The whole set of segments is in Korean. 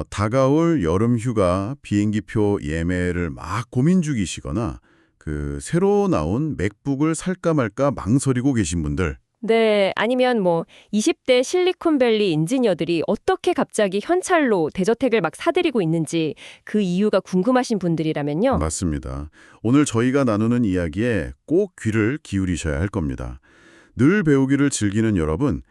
다가올 여름 휴가 비행기표 예매를 막 고민 중이시거나 새로 나온 맥북을 살까 말까 망설이고 계신 분들. 네, 아니면 20대 실리콘밸리 인지니어들이 어떻게 갑자기 현찰로 대저택을 막 사들이고 있는지 그 이유가 궁금하신 분들이라면요. 맞습니다. 오늘 저희가 나누는 이야기에 꼭 귀를 기울이셔야 할 겁니다. 늘 배우기를 즐기는 여러분,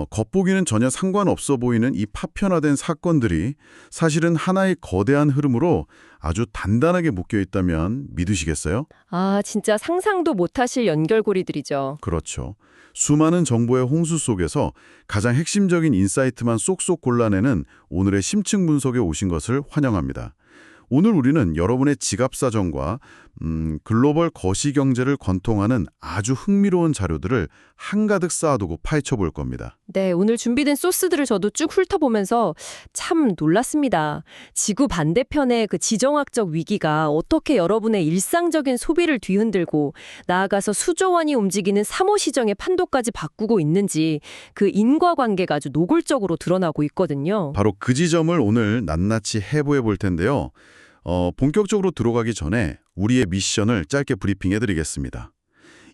겉보기는 전혀 상관없어 보이는 이 파편화된 사건들이 사실은 하나의 거대한 흐름으로 아주 단단하게 묶여 있다면 믿으시겠어요? 아, 진짜 상상도 못하실 연결고리들이죠. 그렇죠. 수많은 정보의 홍수 속에서 가장 핵심적인 인사이트만 쏙쏙 골라내는 오늘의 심층 분석에 오신 것을 환영합니다. 오늘 우리는 여러분의 지갑 사정과 글로벌 거시경제를 관통하는 아주 흥미로운 자료들을 한가득 쌓아두고 파헤쳐 볼 겁니다. 네, 오늘 준비된 소스들을 저도 쭉 훑어보면서 참 놀랐습니다. 지구 반대편의 그 지정학적 위기가 어떻게 여러분의 일상적인 소비를 뒤흔들고 나아가서 수조 원이 움직이는 사모시장의 판도까지 바꾸고 있는지 그 인과관계가 아주 노골적으로 드러나고 있거든요. 바로 그 지점을 오늘 낱낱이 해부해 볼 텐데요. 본격적으로 들어가기 전에 우리의 미션을 짧게 브리핑해 드리겠습니다.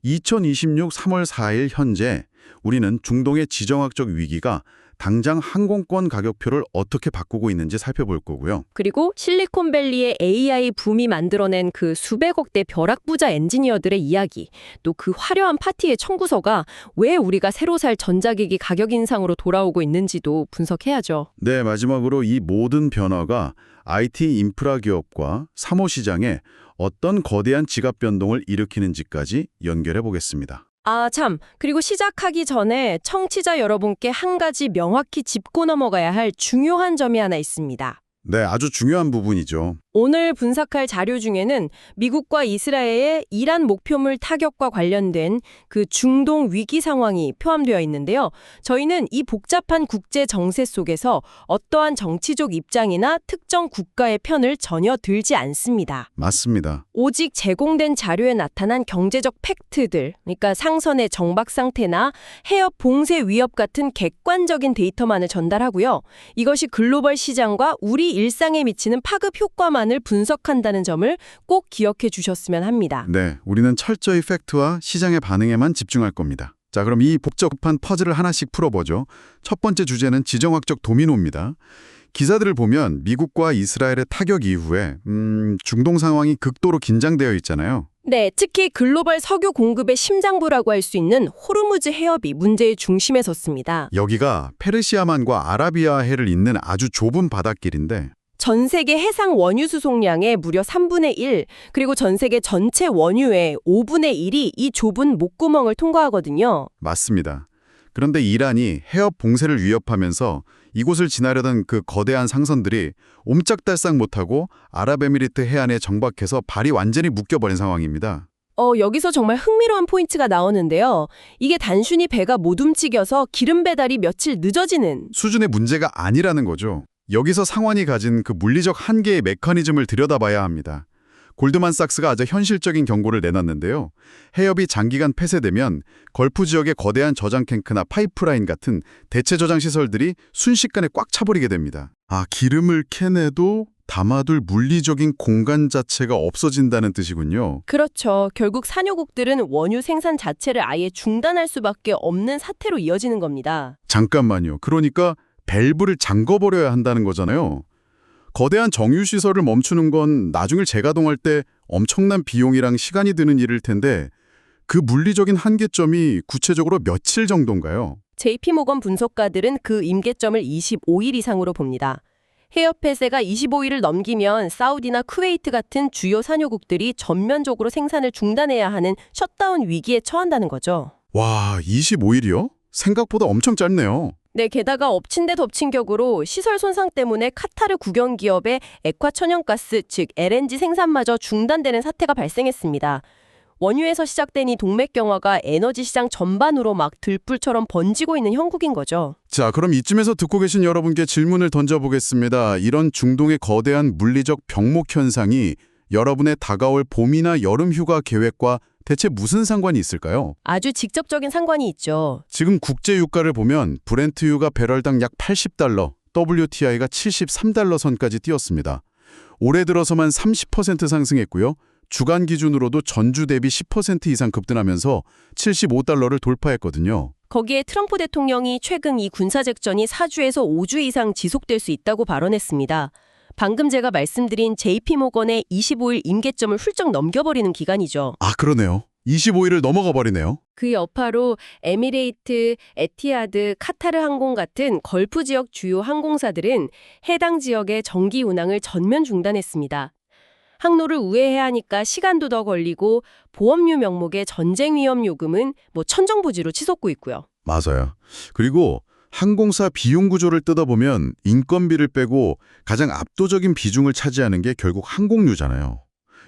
2026 3월 4일 현재 우리는 중동의 지정학적 위기가 당장 항공권 가격표를 어떻게 바꾸고 있는지 살펴볼 거고요. 그리고 실리콘밸리의 AI 붐이 만들어낸 그 수백억대 벼락부자 엔지니어들의 이야기, 또 그 화려한 파티의 청구서가 왜 우리가 새로 살 전자기기 가격 인상으로 돌아오고 있는지도 분석해야죠. 네, 마지막으로 이 모든 변화가 IT 인프라 기업과 사모시장에 어떤 거대한 지갑 변동을 일으키는지까지 연결해 보겠습니다. 아, 참. 그리고 시작하기 전에 청취자 여러분께 한 가지 명확히 짚고 넘어가야 할 중요한 점이 하나 있습니다. 네, 아주 중요한 부분이죠. 오늘 분석할 자료 중에는 미국과 이스라엘의 이란 목표물 타격과 관련된 그 중동 위기 상황이 포함되어 있는데요. 저희는 이 복잡한 국제 정세 속에서 어떠한 정치적 입장이나 특정 국가의 편을 전혀 들지 않습니다. 맞습니다. 오직 제공된 자료에 나타난 경제적 팩트들, 그러니까 상선의 정박 상태나 해협 봉쇄 위협 같은 객관적인 데이터만을 전달하고요. 이것이 글로벌 시장과 우리 일상에 미치는 파급 효과만을 분석한다는 점을 꼭 기억해 주셨으면 합니다. 네, 우리는 철저히 팩트와 시장의 반응에만 집중할 겁니다. 자, 그럼 이 복잡한 퍼즐을 하나씩 풀어보죠. 첫 번째 주제는 지정학적 도미노입니다. 기사들을 보면 미국과 이스라엘의 타격 이후에 중동 상황이 극도로 긴장되어 있잖아요. 네, 특히 글로벌 석유 공급의 심장부라고 할 수 있는 호르무즈 해협이 문제의 중심에 섰습니다. 여기가 페르시아만과 아라비아해를 잇는 아주 좁은 바닷길인데 전 세계 해상 원유 수송량의 무려 3분의 1, 그리고 전 세계 전체 원유의 5분의 1이 이 좁은 목구멍을 통과하거든요. 맞습니다. 그런데 이란이 해협 봉쇄를 위협하면서 이곳을 지나려던 그 거대한 상선들이 옴짝달싹 못하고 아랍에미리트 해안에 정박해서 발이 완전히 묶여버린 상황입니다. 여기서 정말 흥미로운 포인트가 나오는데요. 이게 단순히 배가 못 움직여서 기름 배달이 며칠 늦어지는 수준의 문제가 아니라는 거죠. 여기서 상황이 가진 그 물리적 한계의 메커니즘을 들여다봐야 합니다. 골드만삭스가 아주 현실적인 경고를 내놨는데요. 해협이 장기간 폐쇄되면 걸프 지역의 거대한 저장 탱크나 파이프라인 같은 대체 저장 시설들이 순식간에 꽉 차버리게 됩니다. 기름을 캐내도 담아둘 물리적인 공간 자체가 없어진다는 뜻이군요. 그렇죠. 결국 산유국들은 원유 생산 자체를 아예 중단할 수밖에 없는 사태로 이어지는 겁니다. 잠깐만요. 그러니까 밸브를 잠궈버려야 한다는 거잖아요. 거대한 정유시설을 멈추는 건 나중에 재가동할 때 엄청난 비용이랑 시간이 드는 일일 텐데 그 물리적인 한계점이 구체적으로 며칠 정도인가요? JP모건 분석가들은 그 임계점을 25일 이상으로 봅니다. 해협 폐쇄가 25일을 넘기면 사우디나 쿠웨이트 같은 주요 산유국들이 전면적으로 생산을 중단해야 하는 셧다운 위기에 처한다는 거죠. 와, 25일이요? 생각보다 엄청 짧네요. 네, 게다가 엎친 데 덮친 격으로 시설 손상 때문에 카타르 국영 기업의 액화 천연가스, 즉 LNG 생산마저 중단되는 사태가 발생했습니다. 원유에서 시작된 이 동맥경화가 에너지 시장 전반으로 막 들불처럼 번지고 있는 형국인 거죠. 자, 그럼 이쯤에서 듣고 계신 여러분께 질문을 던져보겠습니다. 이런 중동의 거대한 물리적 병목 현상이 여러분의 다가올 봄이나 여름 휴가 계획과 대체 무슨 상관이 있을까요? 아주 직접적인 상관이 있죠. 지금 국제 유가를 보면 브렌트유가 배럴당 약 $80, WTI가 73달러 선까지 뛰었습니다. 올해 들어서만 30% 상승했고요. 주간 기준으로도 전주 대비 10% 이상 급등하면서 75달러를 돌파했거든요. 거기에 트럼프 대통령이 최근 이 군사작전이 4주에서 5주 이상 지속될 수 있다고 발언했습니다. 방금 제가 말씀드린 JP모건의 25일 임계점을 훌쩍 넘겨버리는 기간이죠. 아, 그러네요. 25일을 넘어가 버리네요. 그 여파로 에미레이트, 에티하드, 카타르 항공 같은 걸프 지역 주요 항공사들은 해당 지역의 정기 운항을 전면 중단했습니다. 항로를 우회해야 하니까 시간도 더 걸리고 보험료 명목의 전쟁 위험 요금은 천정부지로 치솟고 있고요. 맞아요. 그리고 항공사 비용 구조를 뜯어보면 인건비를 빼고 가장 압도적인 비중을 차지하는 게 결국 항공료잖아요.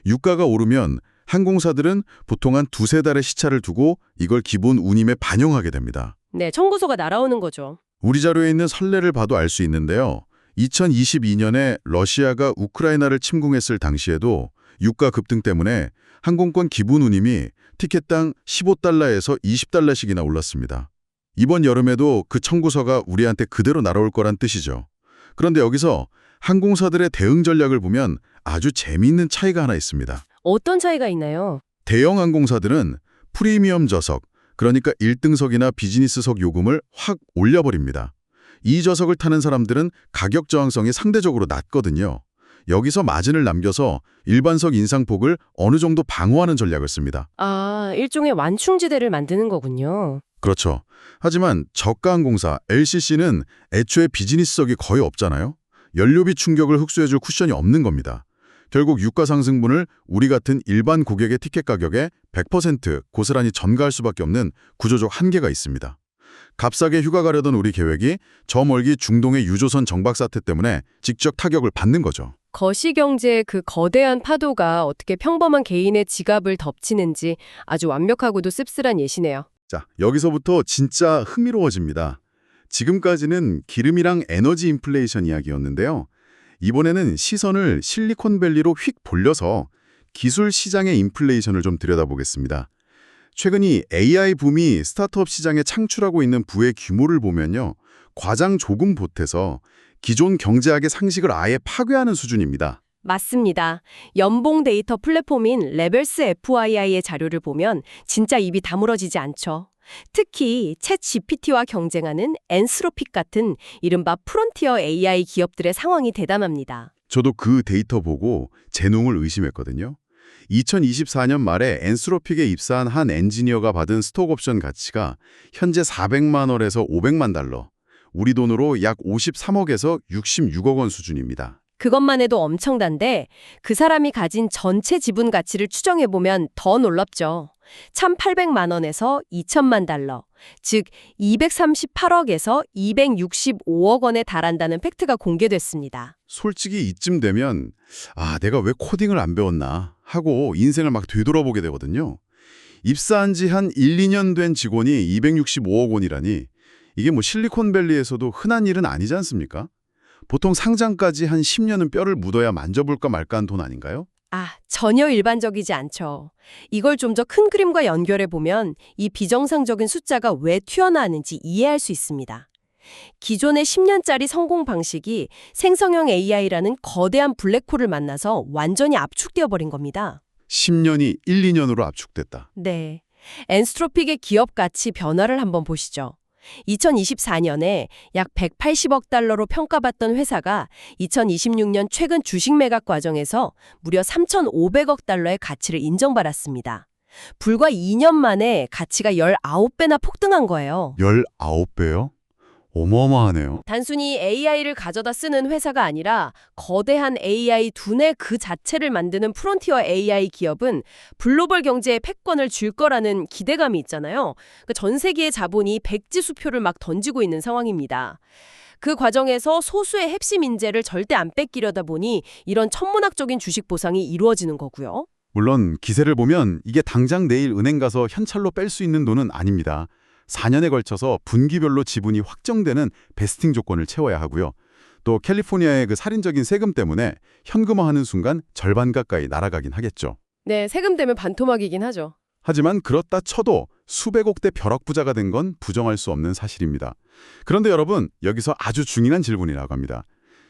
유가가 오르면 항공사들은 보통 한 두세 달의 시차를 두고 이걸 기본 운임에 반영하게 됩니다. 네, 청구서가 날아오는 거죠. 우리 자료에 있는 선례를 봐도 알 수 있는데요. 2022년에 러시아가 우크라이나를 침공했을 당시에도 유가 급등 때문에 항공권 기본 운임이 티켓당 15달러에서 20달러씩이나 올랐습니다. 이번 여름에도 그 청구서가 우리한테 그대로 날아올 거란 뜻이죠. 그런데 여기서 항공사들의 대응 전략을 보면 아주 재미있는 차이가 하나 있습니다. 어떤 차이가 있나요? 대형 항공사들은 프리미엄 좌석, 그러니까 1등석이나 비즈니스석 요금을 확 올려버립니다. 이 좌석을 타는 사람들은 가격 저항성이 상대적으로 낮거든요. 여기서 마진을 남겨서 일반석 인상폭을 어느 정도 방어하는 전략을 씁니다. 아, 일종의 완충지대를 만드는 거군요. 그렇죠. 하지만 저가 항공사 LCC는 애초에 비즈니스석이 거의 없잖아요. 연료비 충격을 흡수해줄 쿠션이 없는 겁니다. 결국 유가 상승분을 우리 같은 일반 고객의 티켓 가격에 100% 고스란히 전가할 수밖에 없는 구조적 한계가 있습니다. 값싸게 휴가 가려던 우리 계획이 저 멀기 중동의 유조선 정박 사태 때문에 직접 타격을 받는 거죠. 거시경제의 그 거대한 파도가 어떻게 평범한 개인의 지갑을 덮치는지 아주 완벽하고도 씁쓸한 예시네요. 자, 여기서부터 진짜 흥미로워집니다. 지금까지는 기름이랑 에너지 인플레이션 이야기였는데요. 이번에는 시선을 실리콘밸리로 휙 돌려서 기술 시장의 인플레이션을 좀 들여다보겠습니다. 최근 이 AI 붐이 스타트업 시장에 창출하고 있는 부의 규모를 보면요. 과장 조금 보태서 기존 경제학의 상식을 아예 파괴하는 수준입니다. 맞습니다. 연봉 데이터 플랫폼인 레벨스 FYI의 자료를 보면 진짜 입이 다물어지지 않죠. 특히 챗 GPT와 경쟁하는 엔스로픽 같은 이른바 프론티어 AI 기업들의 상황이 대담합니다. 저도 그 데이터 보고 재능을 의심했거든요. 2024년 말에 엔스로픽에 입사한 한 엔지니어가 받은 스톡옵션 가치가 현재 400만 원에서 500만 달러, 우리 돈으로 약 53억에서 66억 원 수준입니다. 그것만 해도 엄청난데 그 사람이 가진 전체 지분 가치를 추정해보면 더 놀랍죠. 1,800만 원에서 2천만 달러, 즉 238억에서 265억 원에 달한다는 팩트가 공개됐습니다. 솔직히 이쯤 되면 내가 왜 코딩을 안 배웠나 하고 인생을 막 되돌아보게 되거든요. 입사한 지 한 1, 2년 된 직원이 265억 원이라니 이게 실리콘밸리에서도 흔한 일은 아니지 않습니까? 보통 상장까지 한 10년은 뼈를 묻어야 만져볼까 말까한 돈 아닌가요? 전혀 일반적이지 않죠. 이걸 좀 더 큰 그림과 연결해보면 이 비정상적인 숫자가 왜 튀어나왔는지 이해할 수 있습니다. 기존의 10년짜리 성공 방식이 생성형 AI라는 거대한 블랙홀을 만나서 완전히 압축되어 버린 겁니다. 10년이 1, 2년으로 압축됐다. 네. 엔스트로픽의 기업 가치 변화를 한번 보시죠. 2024년에 약 180억 달러로 평가받던 회사가 2026년 최근 주식 매각 과정에서 무려 3,500억 달러의 가치를 인정받았습니다. 불과 2년 만에 가치가 19배나 폭등한 거예요. 19배요? 어마어마하네요. 단순히 AI를 가져다 쓰는 회사가 아니라 거대한 AI 두뇌 그 자체를 만드는 프론티어 AI 기업은 글로벌 경제에 패권을 줄 거라는 기대감이 있잖아요. 전 세계의 자본이 백지수표를 막 던지고 있는 상황입니다. 그 과정에서 소수의 핵심 인재를 절대 안 뺏기려다 보니 이런 천문학적인 주식 보상이 이루어지는 거고요. 물론 기세를 보면 이게 당장 내일 은행 가서 현찰로 뺄 수 있는 돈은 아닙니다. 4년에 걸쳐서 분기별로 지분이 확정되는 베스팅 조건을 채워야 하고요. 또 캘리포니아의 그 살인적인 세금 때문에 현금화하는 순간 절반 가까이 날아가긴 하겠죠. 네, 세금 때문에 반토막이긴 하죠. 하지만 그렇다 쳐도 수백억대 벼락부자가 된 건 부정할 수 없는 사실입니다. 그런데 여러분, 여기서 아주 중요한 질문이라고 합니다.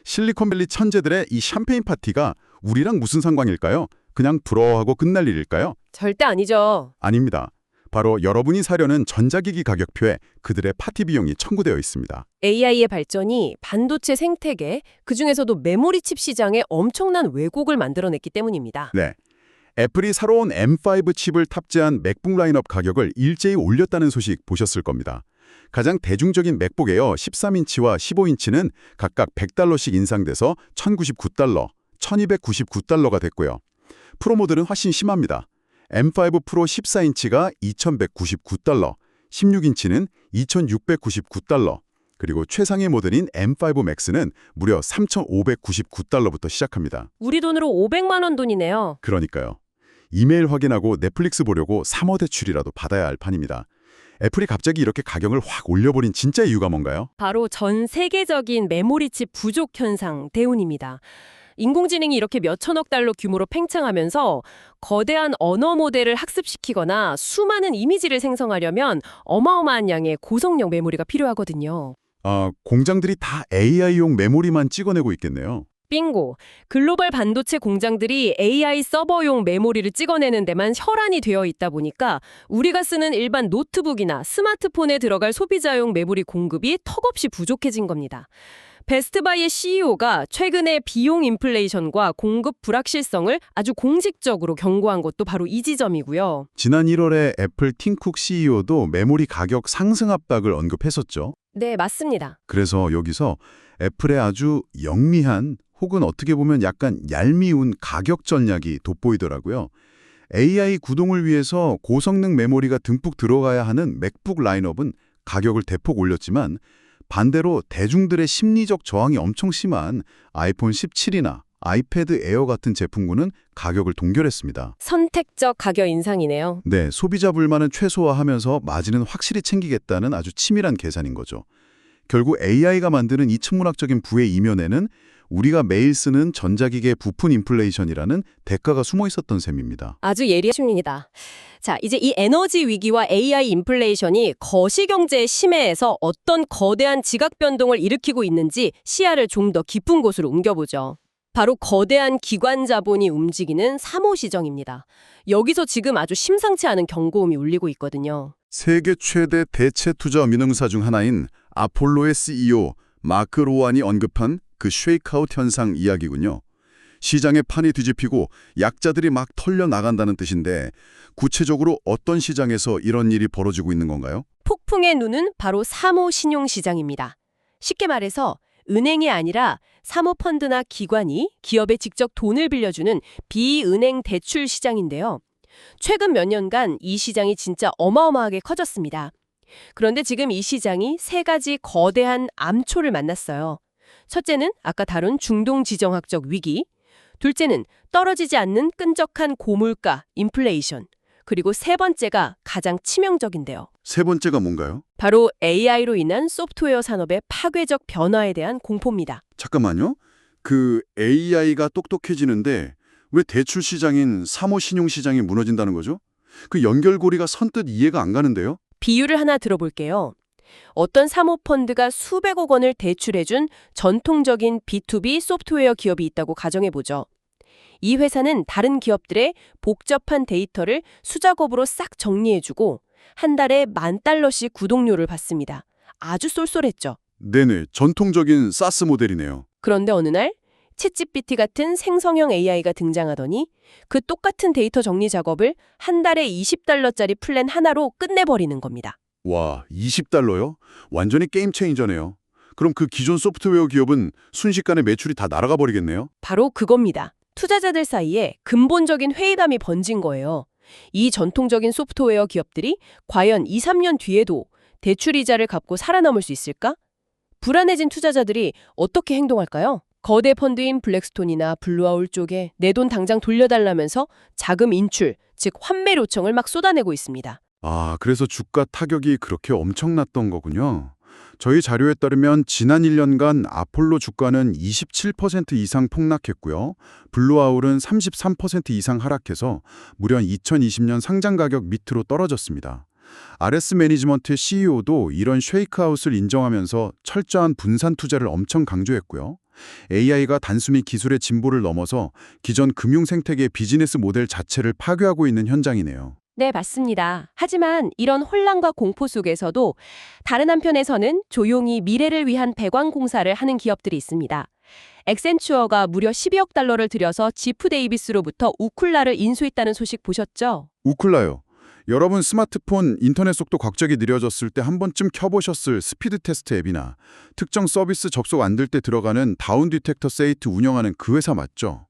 실리콘밸리 천재들의 이 샴페인 파티가 우리랑 무슨 상관일까요? 그냥 부러워하고 끝날 일일까요? 절대 아니죠. 아닙니다. 바로 여러분이 사려는 전자기기 가격표에 그들의 파티 비용이 청구되어 있습니다. AI의 발전이 반도체 생태계, 그중에서도 메모리 칩 시장에 엄청난 왜곡을 만들어냈기 때문입니다. 네. 애플이 새로운 M5 칩을 탑재한 맥북 라인업 가격을 일제히 올렸다는 소식 보셨을 겁니다. 가장 대중적인 맥북 에어 13인치와 15인치는 각각 $100씩 인상돼서 $1,099, $1,299가 됐고요. 프로 모델은 훨씬 심합니다. M5 프로 14인치가 $2,199, 16인치는 $2,699, 그리고 최상위 모델인 M5 Max는 무려 $3,599부터 시작합니다. 우리 돈으로 500만 원 돈이네요. 그러니까요. 이메일 확인하고 넷플릭스 보려고 3호 대출이라도 받아야 할 판입니다. 애플이 갑자기 이렇게 가격을 확 올려버린 진짜 이유가 뭔가요? 바로 전 세계적인 메모리칩 부족 현상 때문입니다. 인공지능이 이렇게 몇천억 달러 규모로 팽창하면서 거대한 언어 모델을 학습시키거나 수많은 이미지를 생성하려면 어마어마한 양의 고성능 메모리가 필요하거든요. 공장들이 다 AI용 메모리만 찍어내고 있겠네요. 빙고! 글로벌 반도체 공장들이 AI 서버용 메모리를 찍어내는 데만 혈안이 되어 있다 보니까 우리가 쓰는 일반 노트북이나 스마트폰에 들어갈 소비자용 메모리 공급이 턱없이 부족해진 겁니다. 베스트바이의 CEO가 최근에 비용 인플레이션과 공급 불확실성을 아주 공식적으로 경고한 것도 바로 이 지점이고요. 지난 1월에 애플 팀쿡 CEO도 메모리 가격 상승 압박을 언급했었죠. 네, 맞습니다. 그래서 여기서 애플의 아주 영리한 혹은 어떻게 보면 약간 얄미운 가격 전략이 돋보이더라고요. AI 구동을 위해서 고성능 메모리가 듬뿍 들어가야 하는 맥북 라인업은 가격을 대폭 올렸지만 반대로 대중들의 심리적 저항이 엄청 심한 아이폰 17이나 아이패드 에어 같은 제품군은 가격을 동결했습니다. 선택적 가격 인상이네요. 네, 소비자 불만은 최소화하면서 마진은 확실히 챙기겠다는 아주 치밀한 계산인 거죠. 결국 AI가 만드는 이 천문학적인 부의 이면에는 우리가 매일 쓰는 전자기기의 부품 인플레이션이라는 대가가 숨어 있었던 셈입니다. 아주 예리하십니다. 자, 이제 이 에너지 위기와 AI 인플레이션이 거시경제의 심해에서 어떤 거대한 지각 변동을 일으키고 있는지 시야를 좀 더 깊은 곳으로 옮겨보죠. 바로 거대한 기관 자본이 움직이는 사모시정입니다. 여기서 지금 아주 심상치 않은 경고음이 울리고 있거든요. 세계 최대 대체 투자 민흥사 중 하나인 아폴로의 CEO 마크 로완이 언급한 그 쉐이크아웃 현상 이야기군요. 시장의 판이 뒤집히고 약자들이 막 털려 나간다는 뜻인데 구체적으로 어떤 시장에서 이런 일이 벌어지고 있는 건가요? 폭풍의 눈은 바로 사모신용시장입니다. 쉽게 말해서 은행이 아니라 사모펀드나 기관이 기업에 직접 돈을 빌려주는 비은행 대출 시장인데요. 최근 몇 년간 이 시장이 진짜 어마어마하게 커졌습니다. 그런데 지금 이 시장이 세 가지 거대한 암초를 만났어요. 첫째는 아까 다룬 중동 지정학적 위기, 둘째는 떨어지지 않는 끈적한 고물가, 인플레이션, 그리고 세 번째가 가장 치명적인데요. 세 번째가 뭔가요? 바로 AI로 인한 소프트웨어 산업의 파괴적 변화에 대한 공포입니다. 잠깐만요. 그 AI가 똑똑해지는데 왜 대출 시장인 사모신용 시장이 무너진다는 거죠? 그 연결고리가 선뜻 이해가 안 가는데요. 비유를 하나 들어볼게요. 어떤 사모펀드가 수백억 원을 대출해준 전통적인 B2B 소프트웨어 기업이 있다고 가정해보죠. 이 회사는 다른 기업들의 복잡한 데이터를 수작업으로 싹 정리해주고 한 달에 $10,000씩 구독료를 받습니다. 아주 쏠쏠했죠. 네네, 전통적인 사스 모델이네요. 그런데 어느 날 챗GPT 같은 생성형 AI가 등장하더니 그 똑같은 데이터 정리 작업을 한 달에 $20짜리 플랜 하나로 끝내버리는 겁니다. 와, $20요? 완전히 게임 체인저네요. 그럼 그 기존 소프트웨어 기업은 순식간에 매출이 다 날아가 버리겠네요? 바로 그겁니다. 투자자들 사이에 근본적인 회의감이 번진 거예요. 이 전통적인 소프트웨어 기업들이 과연 2, 3년 뒤에도 대출 이자를 갚고 살아남을 수 있을까? 불안해진 투자자들이 어떻게 행동할까요? 거대 펀드인 블랙스톤이나 블루아울 쪽에 내 돈 당장 돌려달라면서 자금 인출, 즉 환매 요청을 막 쏟아내고 있습니다. 아, 그래서 주가 타격이 그렇게 엄청났던 거군요. 저희 자료에 따르면 지난 1년간 아폴로 주가는 27% 이상 폭락했고요. 블루아울은 33% 이상 하락해서 무려 2020년 상장 가격 밑으로 떨어졌습니다. RS 매니지먼트의 CEO도 이런 쉐이크아웃을 인정하면서 철저한 분산 투자를 엄청 강조했고요. AI가 단순히 기술의 진보를 넘어서 기존 금융 생태계의 비즈니스 모델 자체를 파괴하고 있는 현장이네요. 네, 맞습니다. 하지만 이런 혼란과 공포 속에서도 다른 한편에서는 조용히 미래를 위한 배관 공사를 하는 기업들이 있습니다. 액센추어가 무려 12억 달러를 들여서 지프 데이비스로부터 우쿨라를 인수했다는 소식 보셨죠? 우클라요. 여러분 스마트폰 인터넷 속도 갑자기 느려졌을 때 한 번쯤 켜보셨을 스피드 테스트 앱이나 특정 서비스 접속 안 될 때 들어가는 다운 디텍터 세이트 운영하는 그 회사 맞죠?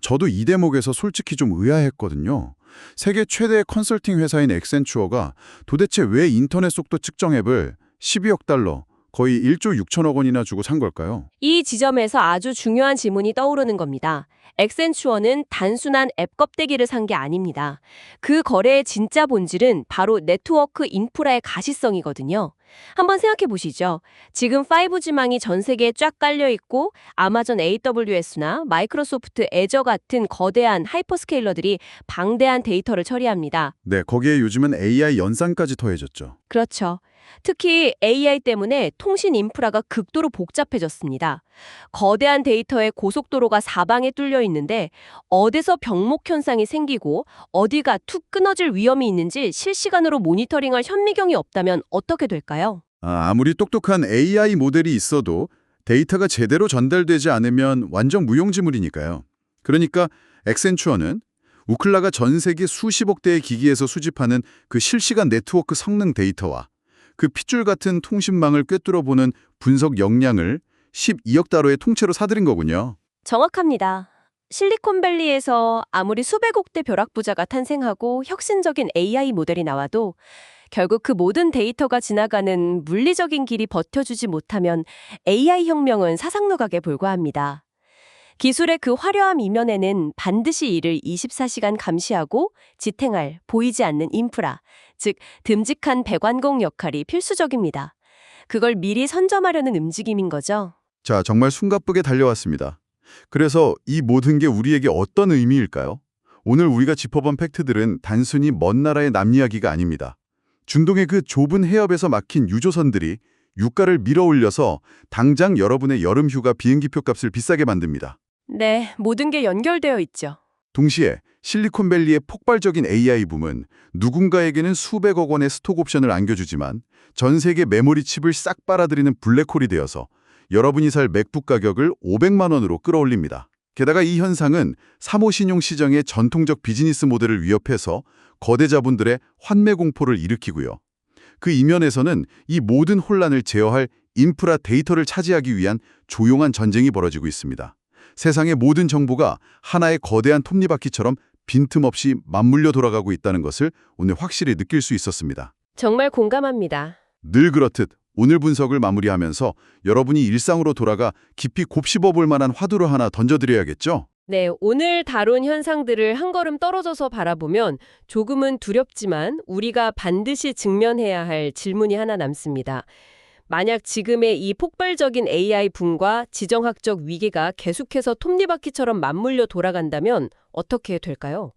저도 이 대목에서 솔직히 좀 의아했거든요. 세계 최대의 컨설팅 회사인 액센추어가 도대체 왜 인터넷 속도 측정 앱을 12억 달러, 거의 1조 6천억 원이나 주고 산 걸까요? 이 지점에서 아주 중요한 질문이 떠오르는 겁니다. 액센추어는 단순한 앱 껍데기를 산 게 아닙니다. 그 거래의 진짜 본질은 바로 네트워크 인프라의 가시성이거든요. 한번 생각해 보시죠. 지금 5G망이 전 세계에 쫙 깔려 있고 아마존 AWS나 마이크로소프트 애저 같은 거대한 하이퍼스케일러들이 방대한 데이터를 처리합니다. 네, 거기에 요즘은 AI 연산까지 더해졌죠. 그렇죠. 특히 AI 때문에 통신 인프라가 극도로 복잡해졌습니다. 거대한 데이터의 고속도로가 사방에 뚫려 있는데 어디서 병목 현상이 생기고 어디가 툭 끊어질 위험이 있는지 실시간으로 모니터링할 현미경이 없다면 어떻게 될까요? 아무리 똑똑한 AI 모델이 있어도 데이터가 제대로 전달되지 않으면 완전 무용지물이니까요. 그러니까 액센추어는 우클라가 전 세계 수십억 대의 기기에서 수집하는 그 실시간 네트워크 성능 데이터와 그 핏줄 같은 통신망을 꿰뚫어보는 분석 역량을 12억 달러의 통째로 사들인 거군요. 정확합니다. 실리콘밸리에서 아무리 수백억 대 벼락부자가 탄생하고 혁신적인 AI 모델이 나와도 결국 그 모든 데이터가 지나가는 물리적인 길이 버텨주지 못하면 AI 혁명은 사상누각에 불과합니다. 기술의 그 화려함 이면에는 반드시 이를 24시간 감시하고 지탱할 보이지 않는 인프라, 즉 듬직한 배관공 역할이 필수적입니다. 그걸 미리 선점하려는 움직임인 거죠. 자, 정말 숨가쁘게 달려왔습니다. 그래서 이 모든 게 우리에게 어떤 의미일까요? 오늘 우리가 짚어본 팩트들은 단순히 먼 나라의 남 이야기가 아닙니다. 중동의 그 좁은 해협에서 막힌 유조선들이 유가를 밀어올려서 당장 여러분의 여름 휴가 비행기표 값을 비싸게 만듭니다. 네, 모든 게 연결되어 있죠. 동시에 실리콘밸리의 폭발적인 AI 붐은 누군가에게는 수백억 원의 스톡 옵션을 안겨주지만 전 세계 메모리 칩을 싹 빨아들이는 블랙홀이 되어서 여러분이 살 맥북 가격을 500만 원으로 끌어올립니다. 게다가 이 현상은 사모신용 시장의 전통적 비즈니스 모델을 위협해서 거대 자본들의 환매 공포를 일으키고요. 그 이면에서는 이 모든 혼란을 제어할 인프라 데이터를 차지하기 위한 조용한 전쟁이 벌어지고 있습니다. 세상의 모든 정보가 하나의 거대한 톱니바퀴처럼 빈틈없이 맞물려 돌아가고 있다는 것을 오늘 확실히 느낄 수 있었습니다. 정말 공감합니다. 늘 그렇듯 오늘 분석을 마무리하면서 여러분이 일상으로 돌아가 깊이 곱씹어 볼 만한 화두를 하나 던져드려야겠죠? 네, 오늘 다룬 현상들을 한 걸음 떨어져서 바라보면 조금은 두렵지만 우리가 반드시 직면해야 할 질문이 하나 남습니다. 만약 지금의 이 폭발적인 AI 붐과 지정학적 위기가 계속해서 톱니바퀴처럼 맞물려 돌아간다면 어떻게 될까요?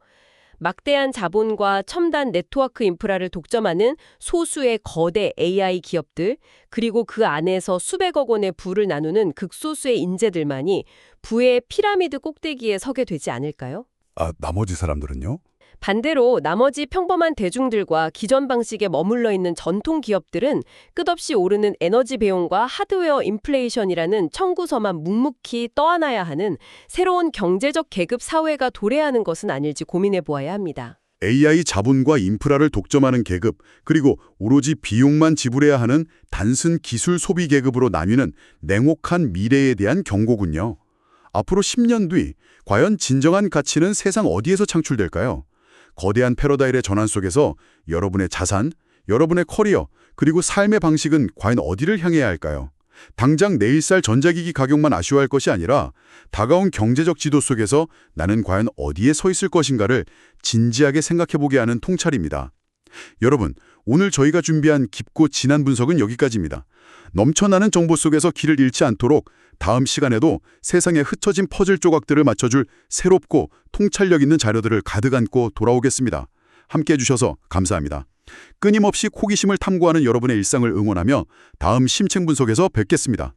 막대한 자본과 첨단 네트워크 인프라를 독점하는 소수의 거대 AI 기업들, 그리고 그 안에서 수백억 원의 부를 나누는 극소수의 인재들만이 부의 피라미드 꼭대기에 서게 되지 않을까요? 나머지 사람들은요? 반대로 나머지 평범한 대중들과 기존 방식에 머물러 있는 전통 기업들은 끝없이 오르는 에너지 비용과 하드웨어 인플레이션이라는 청구서만 묵묵히 떠안아야 하는 새로운 경제적 계급 사회가 도래하는 것은 아닐지 고민해 보아야 합니다. AI 자본과 인프라를 독점하는 계급, 그리고 오로지 비용만 지불해야 하는 단순 기술 소비 계급으로 나뉘는 냉혹한 미래에 대한 경고군요. 앞으로 10년 뒤 과연 진정한 가치는 세상 어디에서 창출될까요? 거대한 패러다임의 전환 속에서 여러분의 자산, 여러분의 커리어, 그리고 삶의 방식은 과연 어디를 향해야 할까요? 당장 내일 살 전자기기 가격만 아쉬워할 것이 아니라 다가온 경제적 지도 속에서 나는 과연 어디에 서 있을 것인가를 진지하게 생각해보게 하는 통찰입니다. 여러분, 오늘 저희가 준비한 깊고 진한 분석은 여기까지입니다. 넘쳐나는 정보 속에서 길을 잃지 않도록 다음 시간에도 세상에 흩어진 퍼즐 조각들을 맞춰줄 새롭고 통찰력 있는 자료들을 가득 안고 돌아오겠습니다. 함께해 주셔서 감사합니다. 끊임없이 호기심을 탐구하는 여러분의 일상을 응원하며 다음 심층 분석에서 뵙겠습니다.